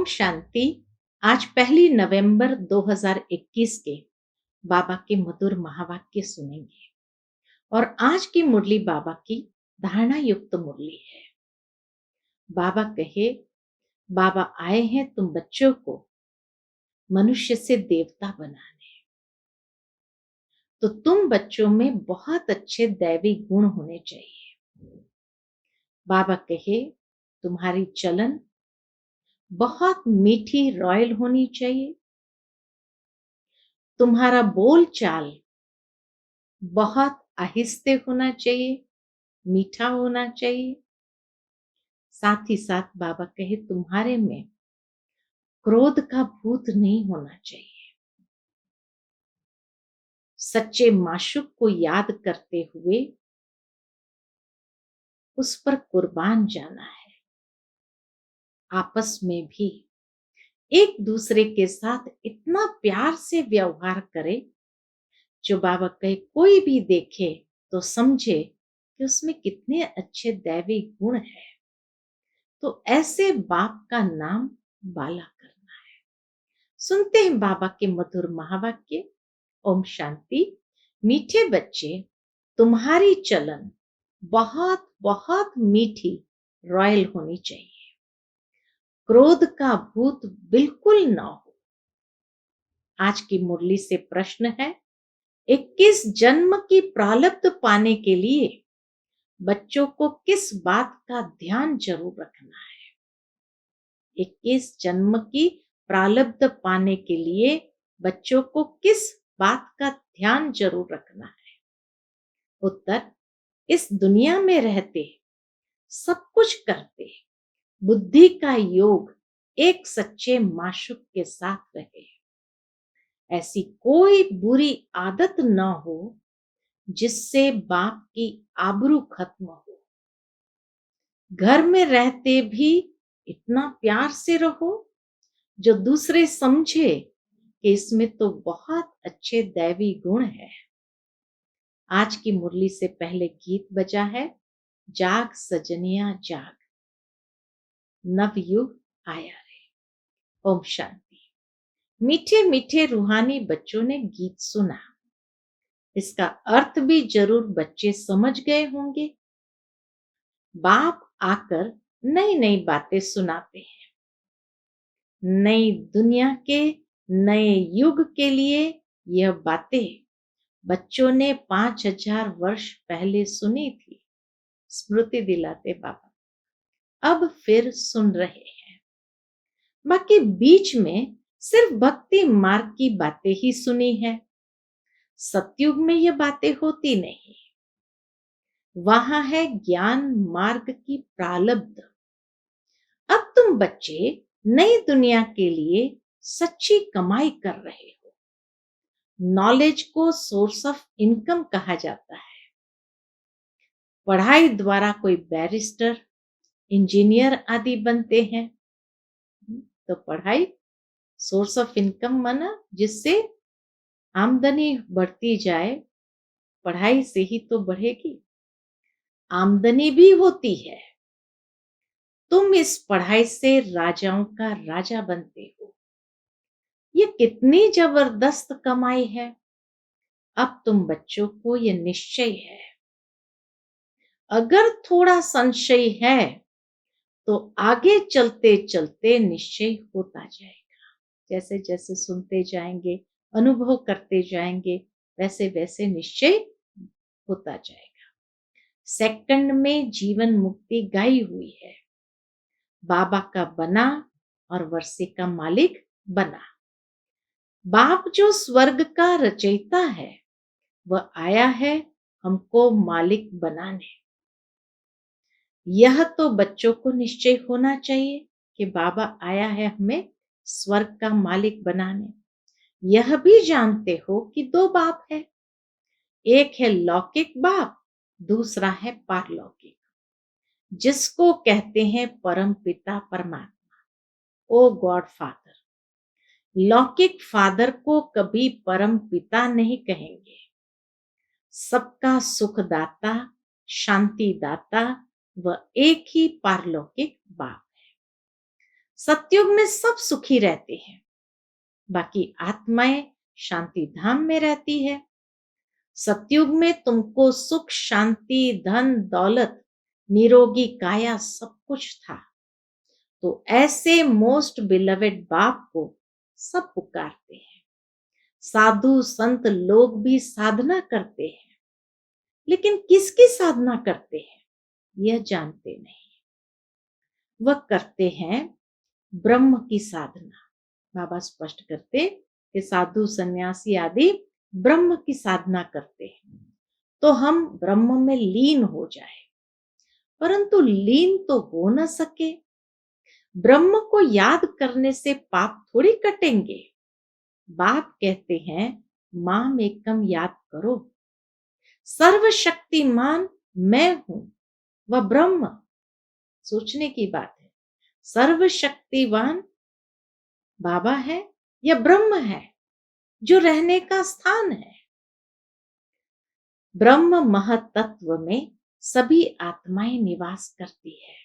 ओम शांति। आज 1 नवंबर 2021 के बाबा के मधुर महावाक्य सुनेंगे और आज की मुरली बाबा की धारणा युक्त मुरली है। बाबा कहे, बाबा आए हैं तुम बच्चों को मनुष्य से देवता बनाने, तो तुम बच्चों में बहुत अच्छे दैवी गुण होने चाहिए। बाबा कहे, तुम्हारी चलन बहुत मीठी रॉयल होनी चाहिए, तुम्हारा बोल चाल बहुत आहिस्ते होना चाहिए, मीठा होना चाहिए। साथ ही साथ बाबा कहे, तुम्हारे में क्रोध का भूत नहीं होना चाहिए। सच्चे माशूक को याद करते हुए उस पर कुर्बान जाना है। आपस में भी एक दूसरे के साथ इतना प्यार से व्यवहार करे, जो बाबा कहे कोई भी देखे तो समझे कि उसमें कितने अच्छे दैवी गुण है। तो ऐसे बाप का नाम बाला करना है। सुनते हैं बाबा के मधुर महावाक्य। ओम शांति। मीठे बच्चे, तुम्हारी चलन बहुत बहुत मीठी रॉयल होनी चाहिए। क्रोध का भूत बिल्कुल ना हो। आज की मुरली से प्रश्न है, 21 जन्म की प्रारब्ध पाने के लिए बच्चों को किस बात का ध्यान जरूर रखना है? 21 जन्म की प्रारब्ध पाने के लिए बच्चों को किस बात का ध्यान जरूर रखना है? उत्तर, इस दुनिया में रहते सब कुछ करते बुद्धि का योग एक सच्चे माशूक के साथ रहे। ऐसी कोई बुरी आदत न हो जिससे बाप की आबरू खत्म हो। घर में रहते भी इतना प्यार से रहो जो दूसरे समझे कि इसमें तो बहुत अच्छे दैवी गुण है। आज की मुरली से पहले गीत बजा है, जाग सजनिया जाग, नवयुग आया रे। ओम शांति। मीठे मीठे रूहानी बच्चों ने गीत सुना। इसका अर्थ भी जरूर बच्चे समझ गए होंगे। बाप आकर नई नई बातें सुनाते हैं। नई दुनिया के नए युग के लिए यह बातें बच्चों ने 5000 वर्ष पहले सुनी थी। स्मृति दिलाते बाबा अब फिर सुन रहे हैं। बाकी बीच में सिर्फ भक्ति मार्ग की बातें ही सुनी है। सतयुग में ये बातें होती नहीं। वहां है ज्ञान मार्ग की प्रारब्ध। अब तुम बच्चे नई दुनिया के लिए सच्ची कमाई कर रहे हो। नॉलेज को सोर्स ऑफ इनकम कहा जाता है। पढ़ाई द्वारा कोई बैरिस्टर, इंजीनियर आदि बनते हैं। तो पढ़ाई सोर्स ऑफ इनकम माना जिससे आमदनी बढ़ती जाए। पढ़ाई से ही तो बढ़ेगी। आमदनी भी होती है। तुम इस पढ़ाई से राजाओं का राजा बनते हो। ये कितनी जबरदस्त कमाई है। अब तुम बच्चों को ये निश्चय है। अगर थोड़ा संशय है तो आगे चलते चलते निश्चय होता जाएगा। जैसे जैसे सुनते जाएंगे, अनुभव करते जाएंगे, वैसे वैसे निश्चय होता जाएगा। सेकंड में जीवन मुक्ति गाई हुई है। बाबा का बना और वर्षे का मालिक बना। बाप जो स्वर्ग का रचयिता है, वह आया है हमको मालिक बनाने। यह तो बच्चों को निश्चय होना चाहिए कि बाबा आया है हमें स्वर्ग का मालिक बनाने। यह भी जानते हो कि दो बाप है। एक है लौकिक बाप, दूसरा है पारलौकिक, जिसको कहते हैं परम पिता परमात्मा, ओ गॉड फादर। लौकिक फादर को कभी परम पिता नहीं कहेंगे। सबका सुखदाता, शांति दाता वह एक ही पारलौकिक बाप है। सतयुग में सब सुखी रहते हैं, बाकी आत्माएं शांति धाम में रहती है। सतयुग में तुमको सुख, शांति, धन, दौलत, निरोगी काया सब कुछ था। तो ऐसे मोस्ट बिलवेड बाप को सब पुकारते हैं। साधु संत लोग भी साधना करते हैं, लेकिन किसकी साधना करते हैं यह जानते नहीं। वह करते हैं ब्रह्म की साधना। बाबा स्पष्ट करते कि साधु सन्यासी आदि ब्रह्म की साधना करते हैं, तो हम ब्रह्म में लीन हो जाए। परंतु लीन तो हो न सके। ब्रह्म को याद करने से पाप थोड़ी कटेंगे। बाप कहते हैं माम एकम याद करो। सर्वशक्तिमान मैं हूं, वह ब्रह्म। सोचने की बात है, सर्वशक्तिवान बाबा है या ब्रह्म है जो रहने का स्थान है। ब्रह्म महतत्व में सभी आत्माएं निवास करती है,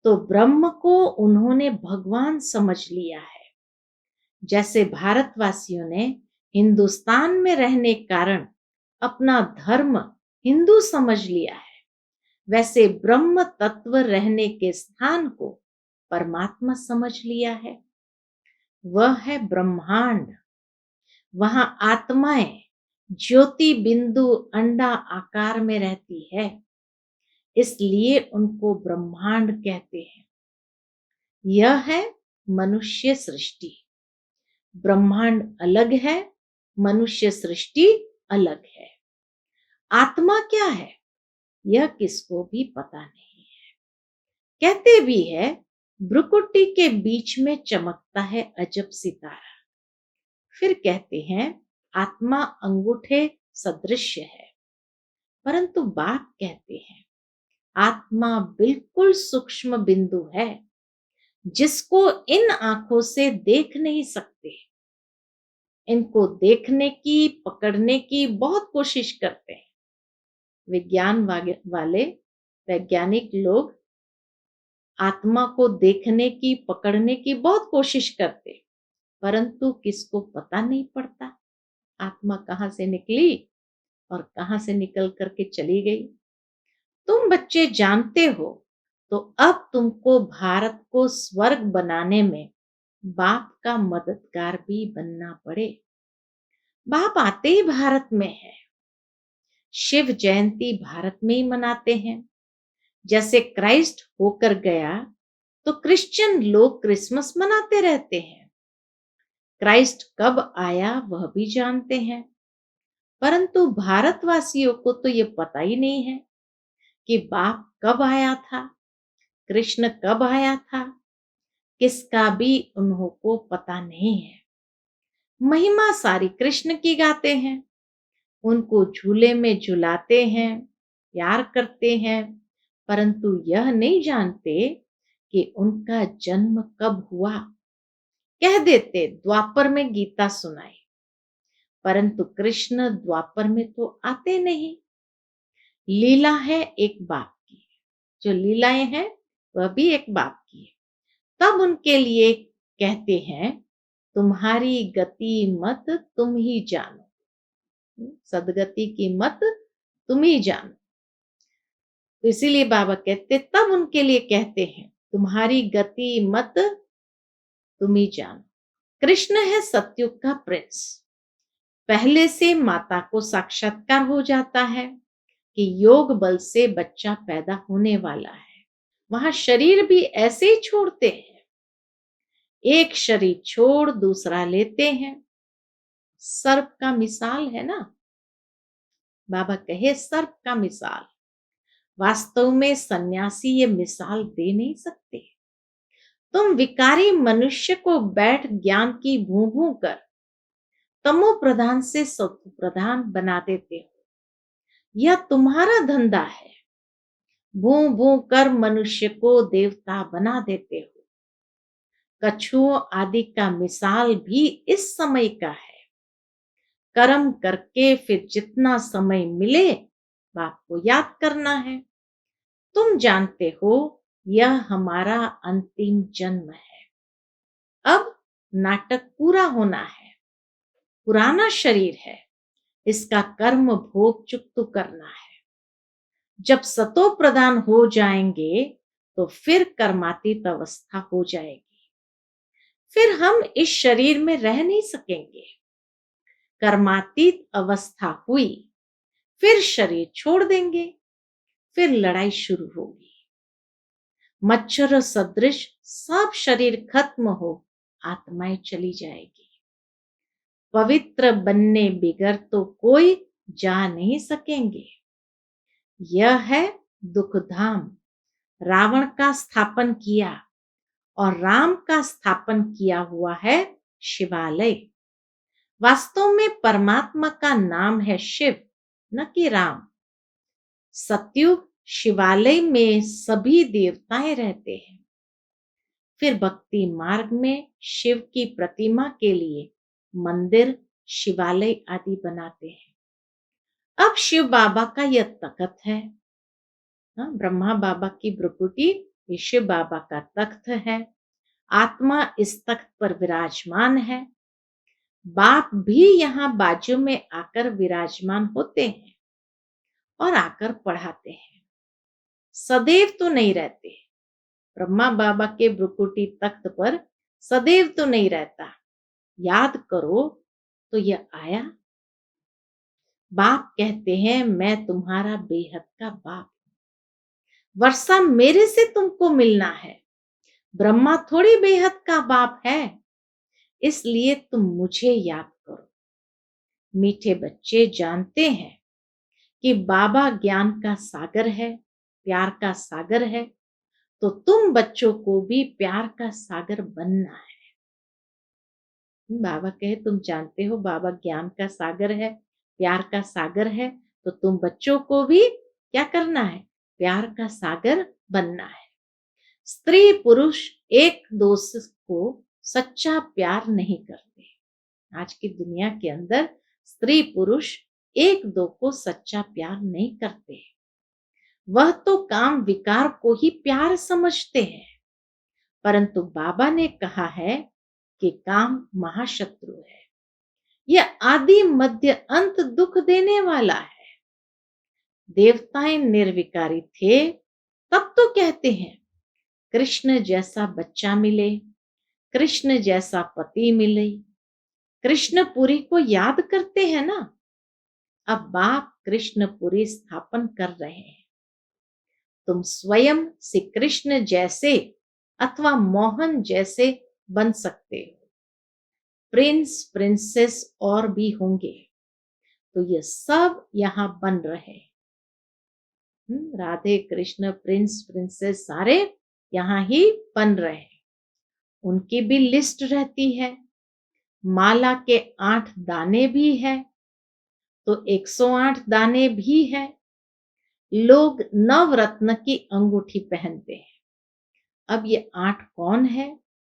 तो ब्रह्म को उन्होंने भगवान समझ लिया है। जैसे भारतवासियों ने हिंदुस्तान में रहने कारण अपना धर्म हिंदू समझ लिया है, वैसे ब्रह्म तत्व रहने के स्थान को परमात्मा समझ लिया है। वह है ब्रह्मांड। वहां आत्माएं ज्योति बिंदु अंडा आकार में रहती है, इसलिए उनको ब्रह्मांड कहते हैं। यह है मनुष्य सृष्टि। ब्रह्मांड अलग है, मनुष्य सृष्टि अलग है। आत्मा क्या है यह किसको भी पता नहीं है। कहते भी है भ्रुकुटी के बीच में चमकता है अजब सितारा। फिर कहते हैं आत्मा अंगूठे सदृश है, परंतु बाप कहते हैं आत्मा बिल्कुल सूक्ष्म बिंदु है, जिसको इन आंखों से देख नहीं सकते। इनको देखने की, पकड़ने की बहुत कोशिश करते हैं। विज्ञान वाले वैज्ञानिक लोग आत्मा को देखने की, पकड़ने की बहुत कोशिश करते, परंतु किसको पता नहीं पड़ता आत्मा कहां से निकली और कहां से निकल करके चली गई। तुम बच्चे जानते हो, तो अब तुमको भारत को स्वर्ग बनाने में बाप का मददगार भी बनना पड़े। बाप आते ही भारत में है। शिव जयंती भारत में ही मनाते हैं। जैसे क्राइस्ट होकर गया, तो क्रिश्चियन लोग क्रिसमस मनाते रहते हैं। क्राइस्ट कब आया वह भी जानते हैं, परंतु भारतवासियों को तो ये पता ही नहीं है कि बाप कब आया था, कृष्ण कब आया था, किसका भी उन्हों को पता नहीं है। महिमा सारी कृष्ण की गाते हैं, उनको झूले में झुलाते हैं, प्यार करते हैं, परंतु यह नहीं जानते कि उनका जन्म कब हुआ। कह देते द्वापर में गीता सुनाई, परंतु कृष्ण द्वापर में तो आते नहीं। लीला है एक बाप की, जो लीलाएं हैं वह भी एक बाप की है। तब उनके लिए कहते हैं तुम्हारी गति मत तुम ही जानो, सदगति की मत तुम ही जानो। तो इसीलिए बाबा कहते, तब उनके लिए कहते हैं तुम्हारी गति मत तुम ही जानो। कृष्ण है सतयुग का प्रिंस। पहले से माता को साक्षात्कार हो जाता है कि योग बल से बच्चा पैदा होने वाला है। वहां शरीर भी ऐसे ही छोड़ते हैं, एक शरीर छोड़ दूसरा लेते हैं। सर्प का मिसाल है ना, बाबा कहे सर्प का मिसाल। वास्तव में सन्यासी ये मिसाल दे नहीं सकते। तुम विकारी मनुष्य को बैठ ज्ञान की भूं भूं कर तमो प्रधान से सत्व प्रधान बना देते हो। यह तुम्हारा धंधा है। भूं भूं कर मनुष्य को देवता बना देते हो। कछुओं आदि का मिसाल भी इस समय का है। कर्म करके फिर जितना समय मिले बाप को याद करना है। तुम जानते हो यह हमारा अंतिम जन्म है। नाटक पूरा होना है, पुराना शरीर है, इसका कर्म भोग चुक करना है। जब सतो प्रधान हो जाएंगे तो फिर कर्मातीत अवस्था हो जाएगी, फिर हम इस शरीर में रह नहीं सकेंगे। कर्मातीत अवस्था हुई, फिर शरीर छोड़ देंगे, फिर लड़ाई शुरू होगी। मच्छर सदृश सब शरीर खत्म हो, आत्माएं चली जाएगी। पवित्र बनने बिगर तो कोई जा नहीं सकेंगे। यह है दुख धाम। रावण का स्थापन किया और राम का स्थापन किया हुआ है शिवालय। वास्तव में परमात्मा का नाम है शिव, न कि राम। सतयुग शिवालय में सभी देवताएं रहते हैं। फिर भक्ति मार्ग में शिव की प्रतिमा के लिए मंदिर, शिवालय आदि बनाते हैं। अब शिव बाबा का यह तख्त है, ब्रह्मा बाबा की भ्रुकुटी, ये शिव बाबा का तख्त है। आत्मा इस तख्त पर विराजमान है। बाप भी यहाँ बाजू में आकर विराजमान होते हैं और आकर पढ़ाते हैं। सदैव तो नहीं रहते। ब्रह्मा बाबा के भ्रुकुटी तख्त पर सदैव तो नहीं रहता। याद करो तो यह आया। बाप कहते हैं मैं तुम्हारा बेहद का बाप हूं। वर्षा मेरे से तुमको मिलना है। ब्रह्मा थोड़ी बेहद का बाप है, इसलिए तुम मुझे याद करो। मीठे बच्चे जानते हैं कि बाबा ज्ञान का सागर है, प्यार का सागर है, तो तुम बच्चों को भी प्यार का सागर बनना है। बाबा कहे तुम जानते हो बाबा ज्ञान का सागर है, प्यार का सागर है, तो तुम बच्चों को भी क्या करना है? प्यार का सागर बनना है। स्त्री पुरुष एक दूसरे को सच्चा प्यार नहीं करते। आज की दुनिया के अंदर स्त्री पुरुष एक दो को सच्चा प्यार नहीं करते। वह तो काम विकार को ही प्यार समझते हैं। परंतु बाबा ने कहा है कि काम महाशत्रु है। यह आदि मध्य अंत दुख देने वाला है। देवताएं निर्विकारी थे, तब तो कहते हैं कृष्ण जैसा बच्चा मिले, कृष्ण जैसा पति मिले। कृष्णपुरी को याद करते हैं ना। अब बाप कृष्णपुरी स्थापन कर रहे हैं। तुम स्वयं श्री कृष्ण जैसे अथवा मोहन जैसे बन सकते हो। प्रिंस प्रिंसेस और भी होंगे, तो ये सब यहाँ बन रहे हैं। राधे कृष्ण प्रिंस प्रिंसेस सारे यहाँ ही बन रहे हैं। उनकी भी लिस्ट रहती है। माला के 8 दाने भी है, तो 108 दाने भी है। लोग नवरत्न की अंगूठी पहनते हैं। अब ये 8 कौन है,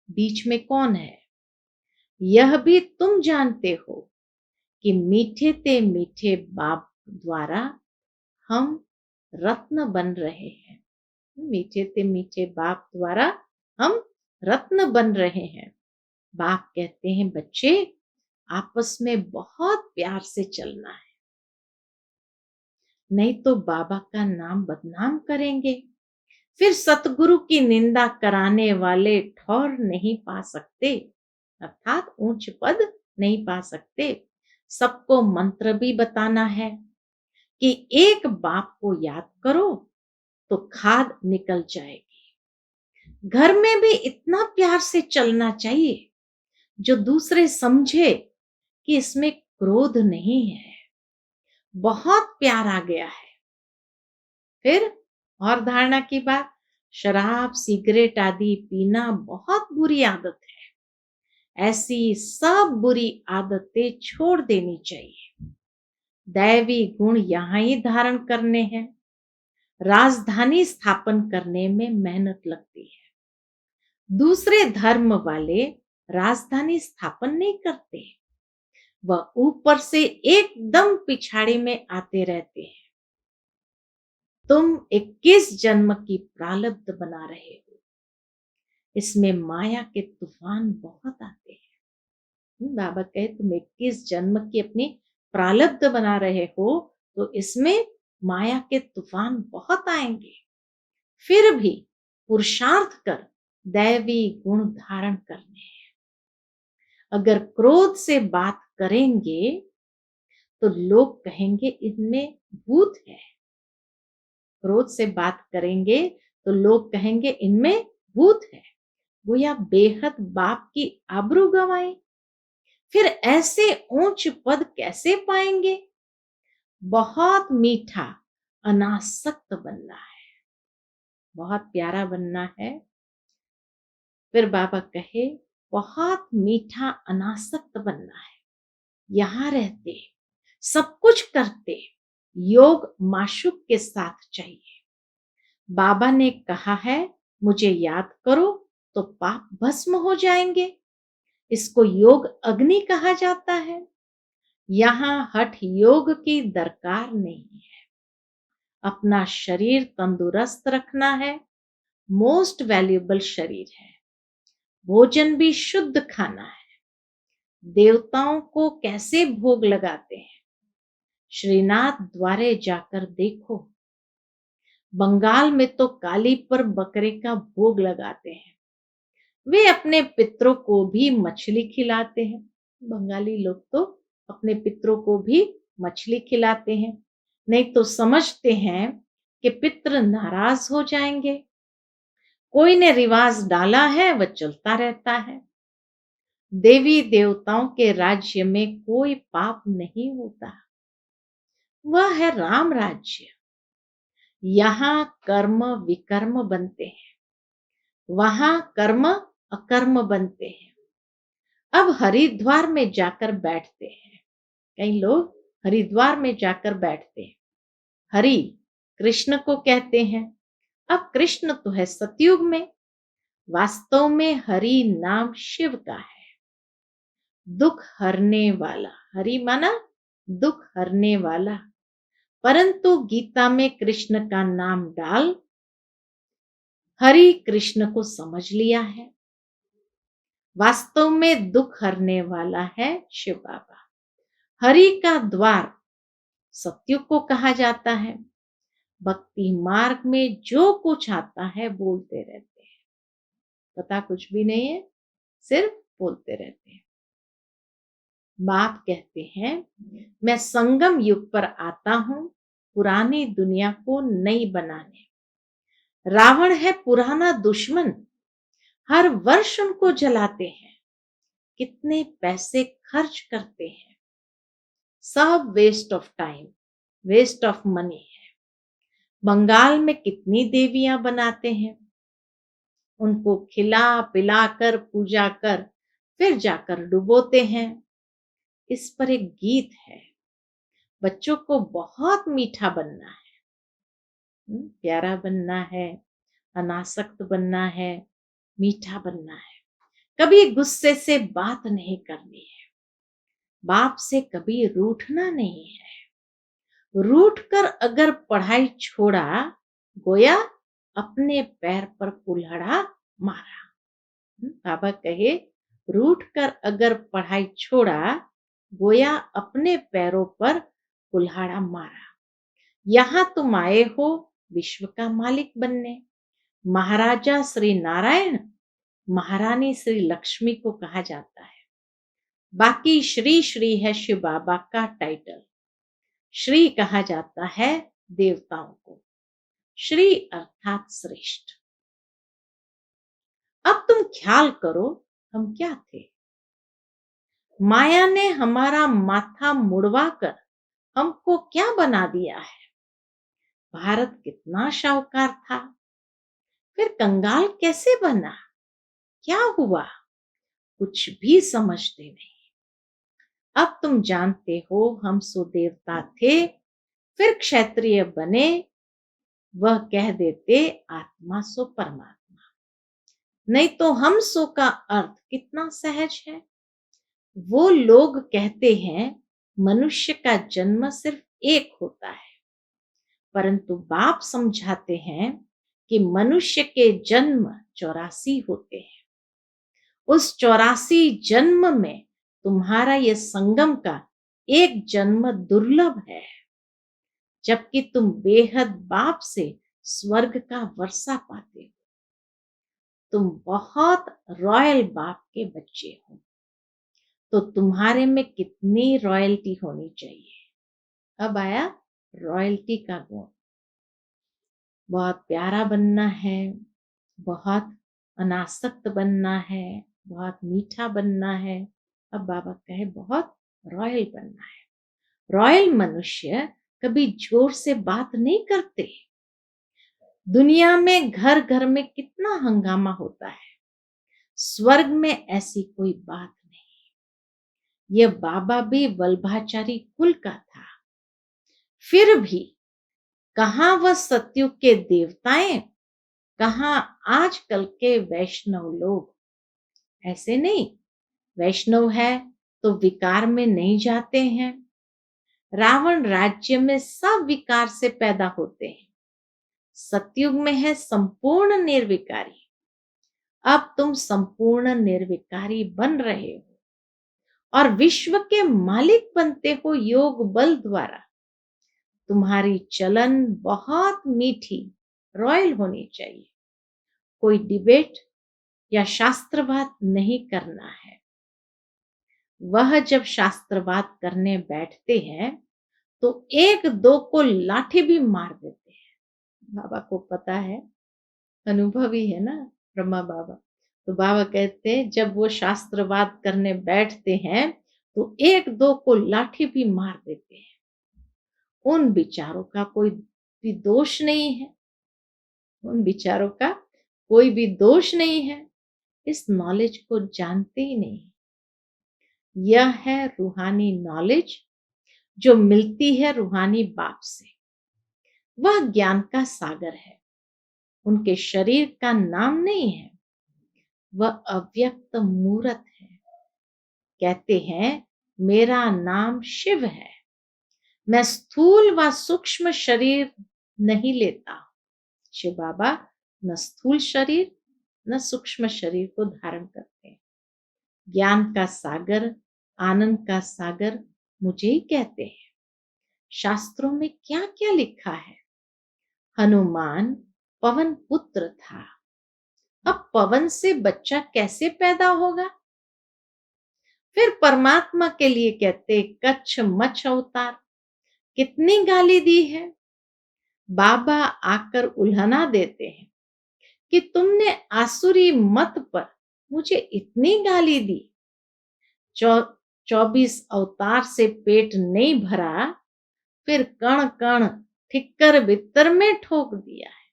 बीच में कौन है? यह भी तुम जानते हो कि मीठे ते मीठे बाप द्वारा हम रत्न बन रहे हैं। मीठे ते मीठे बाप द्वारा हम रत्न बन रहे हैं। बाप कहते हैं बच्चे आपस में बहुत प्यार से चलना है, नहीं तो बाबा का नाम बदनाम करेंगे। फिर सतगुरु की निंदा कराने वाले ठौर नहीं पा सकते, अर्थात ऊंच पद नहीं पा सकते। सबको मंत्र भी बताना है कि एक बाप को याद करो तो खाद निकल जाएगी। घर में भी इतना प्यार से चलना चाहिए जो दूसरे समझे कि इसमें क्रोध नहीं है, बहुत प्यार आ गया है। फिर और धारणा की बात, शराब सिगरेट आदि पीना बहुत बुरी आदत है। ऐसी सब बुरी आदतें छोड़ देनी चाहिए। दैवी गुण यहाँ ही धारण करने हैं। राजधानी स्थापन करने में मेहनत लगती है। दूसरे धर्म वाले राजधानी स्थापन नहीं करते, वह ऊपर से एकदम पिछाड़ी में आते रहते हैं। तुम 21 जन्म की प्रारब्ध बना रहे हो। इसमें माया के तूफान बहुत आते हैं। बाबा कहे तुम 21 जन्म की अपनी प्रारब्ध बना रहे हो, तो इसमें माया के तूफान बहुत आएंगे। फिर भी पुरुषार्थ कर दैवी गुण धारण करने हैं। अगर क्रोध से बात करेंगे तो लोग कहेंगे इनमें भूत है। क्रोध से बात करेंगे तो लोग कहेंगे इनमें भूत है। गोया बेहद बाप की आबरू गंवाए, फिर ऐसे ऊंच पद कैसे पाएंगे। बहुत मीठा अनासक्त बनना है, बहुत प्यारा बनना है। फिर बाबा कहे बहुत मीठा अनासक्त बनना है, यहां रहते सब कुछ करते योग माशुक के साथ चाहिए। बाबा ने कहा है मुझे याद करो तो पाप भस्म हो जाएंगे। इसको योग अग्नि कहा जाता है। यहाँ हठ योग की दरकार नहीं है। अपना शरीर तंदुरुस्त रखना है, मोस्ट वैल्यूएबल शरीर है। भोजन भी शुद्ध खाना है। देवताओं को कैसे भोग लगाते हैं, श्रीनाथ द्वारे जाकर देखो। बंगाल में तो काली पर बकरे का भोग लगाते हैं। वे अपने पितरों को भी मछली खिलाते हैं। बंगाली लोग तो अपने पितरों को भी मछली खिलाते हैं, नहीं तो समझते हैं कि पितृ नाराज हो जाएंगे। कोई ने रिवाज डाला है वह चलता रहता है। देवी देवताओं के राज्य में कोई पाप नहीं होता, वह है राम राज्य। यहाँ कर्म विकर्म बनते हैं, वहां कर्म अकर्म बनते हैं। अब हरिद्वार में जाकर बैठते हैं, कई लोग हरिद्वार में जाकर बैठते हैं। हरि कृष्ण को कहते हैं। अब कृष्ण तो है सतयुग में, वास्तव में हरि नाम शिव का है, दुख हरने वाला। हरि माना दुख हरने वाला। परंतु गीता में कृष्ण का नाम डाल हरि कृष्ण को समझ लिया है। वास्तव में दुख हरने वाला है शिव बाबा। हरि का द्वार सतयुग को कहा जाता है। भक्ति मार्ग में जो कुछ आता है बोलते रहते हैं, पता कुछ भी नहीं है, सिर्फ बोलते रहते हैं। बाप कहते हैं मैं संगम युग पर आता हूं पुरानी दुनिया को नई बनाने। रावण है पुराना दुश्मन, हर वर्ष उनको जलाते हैं। कितने पैसे खर्च करते हैं, सब waste of time, waste of money है। बंगाल में कितनी देवियां बनाते हैं, उनको खिला पिलाकर पूजा कर फिर जाकर डुबोते हैं। इस पर एक गीत है, बच्चों को बहुत मीठा बनना है, प्यारा बनना है, अनासक्त बनना है, मीठा बनना है। कभी गुस्से से बात नहीं करनी है, बाप से कभी रूठना नहीं है। रूठ कर अगर पढ़ाई छोड़ा, गोया अपने पैर पर कुल्हाड़ा मारा। बाबा कहे रूठ कर अगर पढ़ाई छोड़ा, गोया अपने पैरों पर कुल्हाड़ा मारा। यहां तुम आए हो विश्व का मालिक बनने। महाराजा श्री नारायण, महारानी श्री लक्ष्मी को कहा जाता है। बाकी श्री श्री है शिव बाबा का टाइटल। श्री कहा जाता है देवताओं को, श्री अर्थात श्रेष्ठ। अब तुम ख्याल करो हम क्या थे। माया ने हमारा माथा मुड़वाकर हमको क्या बना दिया है। भारत कितना शाहूकार था, फिर कंगाल कैसे बना, क्या हुआ, कुछ भी समझते नहीं। अब तुम जानते हो हम सो देवता थे, फिर क्षत्रिय बने, वह कह देते आत्मा सो परमात्मा। नहीं तो हम सो का अर्थ कितना सहज है। वो लोग कहते हैं मनुष्य का जन्म सिर्फ एक होता है, परंतु बाप समझाते हैं कि मनुष्य के जन्म 84 होते हैं। उस 84 जन्म में तुम्हारा ये संगम का एक जन्म दुर्लभ है, जबकि तुम बेहद बाप से स्वर्ग का वर्षा पाते हो। तुम बहुत रॉयल बाप के बच्चे हो, तो तुम्हारे में कितनी रॉयल्टी होनी चाहिए। अब आया रॉयल्टी का गुण। बहुत प्यारा बनना है, बहुत अनासक्त बनना है, बहुत मीठा बनना है। अब बाबा कहे बहुत रॉयल बनना है। रॉयल मनुष्य कभी जोर से बात नहीं करते। दुनिया में घर घर में कितना हंगामा होता है, स्वर्ग में ऐसी कोई बात नहीं। यह बाबा भी वल्भाचारी कुल का था, फिर भी कहाँ वह सतयुग के देवताएं, कहाँ आजकल के वैष्णव लोग। ऐसे नहीं, वैष्णव है तो विकार में नहीं जाते हैं। रावण राज्य में सब विकार से पैदा होते हैं, सतयुग में है संपूर्ण निर्विकारी। अब तुम संपूर्ण निर्विकारी बन रहे हो और विश्व के मालिक बनते हो योग बल द्वारा। तुम्हारी चलन बहुत मीठी रॉयल होनी चाहिए। कोई डिबेट या शास्त्रवाद नहीं करना है। वह जब शास्त्रवाद करने बैठते हैं तो एक दो को लाठी भी मार देते हैं। बाबा को पता है, अनुभवी है ना ब्रह्मा बाबा। तो बाबा कहते हैं जब वो शास्त्रवाद करने बैठते हैं तो एक दो को लाठी भी मार देते हैं। उन विचारों का कोई भी दोष नहीं है, उन विचारों का कोई भी दोष नहीं है। इस नॉलेज को जानते ही नहीं। यह है रूहानी नॉलेज जो मिलती है रूहानी बाप से। वह ज्ञान का सागर है, उनके शरीर का नाम नहीं है। वह अव्यक्त मूर्त है। कहते हैं मेरा नाम शिव है। मैं स्थूल व सूक्ष्म शरीर नहीं लेता। शिव बाबा न स्थूल शरीर न सूक्ष्म शरीर को धारण करते हैं। ज्ञान का सागर, आनंद का सागर मुझे ही कहते हैं। शास्त्रों में क्या क्या लिखा है। हनुमान पवन पुत्र था। अब पवन से बच्चा कैसे पैदा होगा। फिर परमात्मा के लिए कहते कच्छ मच्छ अवतार। कितनी गाली दी है। बाबा आकर उल्हना देते हैं कि तुमने आसुरी मत पर मुझे इतनी गाली दी। 24 अवतार से पेट नहीं भरा, फिर कण कण ठिक्कर बित्तर में ठोक दिया है।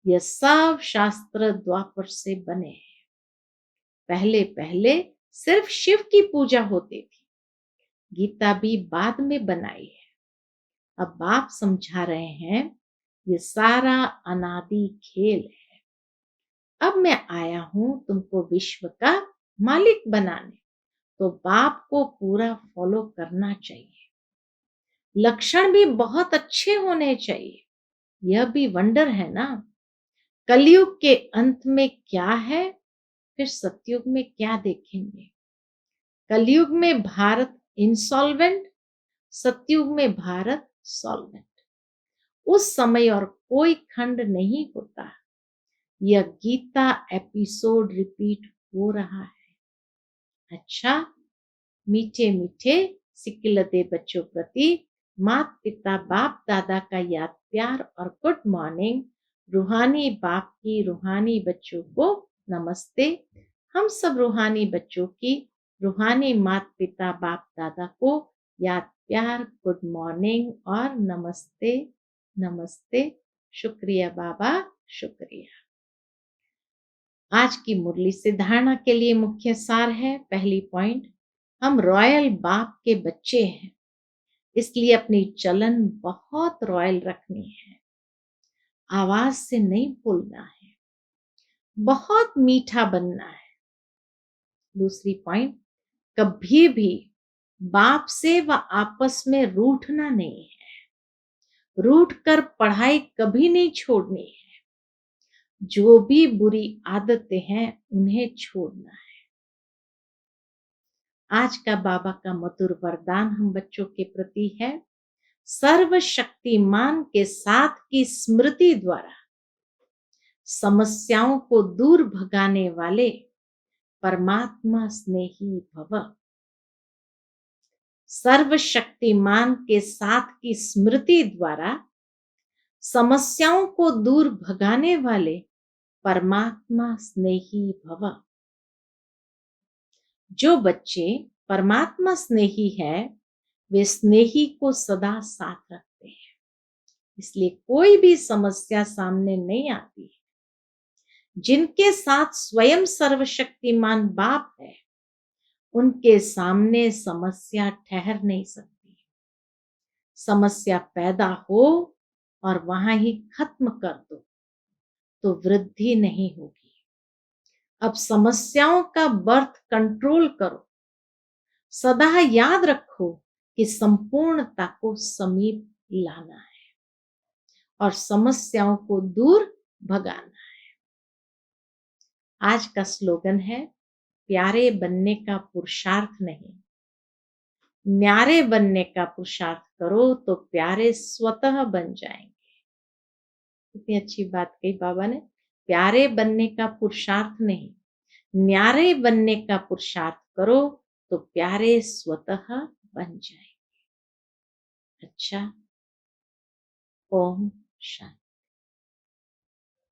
यह सब शास्त्र द्वापर से बने हैं। पहले पहले सिर्फ शिव की पूजा होती थी। गीता भी बाद में बनाई है। अब बाप समझा रहे हैं ये सारा अनादि खेल है। अब मैं आया हूं तुमको विश्व का मालिक बनाने, तो बाप को पूरा फॉलो करना चाहिए। लक्षण भी बहुत अच्छे होने चाहिए। यह भी वंडर है ना। कलयुग के अंत में क्या है, फिर सतयुग में क्या देखेंगे। कलयुग में भारत इंसॉल्वेंट, सतयुग में भारत सॉल्वेंट। उस समय और कोई खंड नहीं होता। यह गीता एपिसोड रिपीट हो रहा है। अच्छा, मीठे मीठे सिकिलते बच्चों प्रति माता पिता बाप दादा का याद प्यार और गुड मॉर्निंग। रूहानी बाप की रूहानी बच्चों को नमस्ते। हम सब रूहानी बच्चों की रूहानी माता पिता बाप दादा को याद प्यार, गुड मॉर्निंग और नमस्ते नमस्ते। शुक्रिया बाबा, शुक्रिया। आज की मुरली से धारणा के लिए मुख्य सार है। पहली पॉइंट, हम रॉयल बाप के बच्चे हैं, इसलिए अपनी चलन बहुत रॉयल रखनी है। आवाज से नहीं बोलना है, बहुत मीठा बनना है। दूसरी पॉइंट, कभी भी बाप से व आपस में रूठना नहीं है। रूठ कर पढ़ाई कभी नहीं छोड़नी है। जो भी बुरी आदतें हैं उन्हें छोड़ना है। आज का बाबा का मधुर वरदान हम बच्चों के प्रति है, सर्वशक्तिमान के साथ की स्मृति द्वारा समस्याओं को दूर भगाने वाले परमात्मा स्नेही भव। सर्वशक्तिमान के साथ की स्मृति द्वारा समस्याओं को दूर भगाने वाले परमात्मा स्नेही भव। जो बच्चे परमात्मा स्नेही है, वे स्नेही को सदा साथ रखते हैं, इसलिए कोई भी समस्या सामने नहीं आती है। जिनके साथ स्वयं सर्वशक्तिमान बाप है, उनके सामने समस्या ठहर नहीं सकती। समस्या पैदा हो और वहां ही खत्म कर दो तो वृद्धि नहीं होगी। अब समस्याओं का बर्थ कंट्रोल करो। सदा याद रखो कि संपूर्णता को समीप लाना है और समस्याओं को दूर भगाना है। आज का स्लोगन है, प्यारे बनने का पुरुषार्थ नहीं, न्यारे बनने का पुरुषार्थ करो तो प्यारे स्वतः बन जाएंगे। कितनी अच्छी बात कही बाबा ने। प्यारे बनने का पुरुषार्थ नहीं, न्यारे बनने का पुरुषार्थ करो तो प्यारे स्वतः बन जाएंगे। अच्छा, ओम शांति।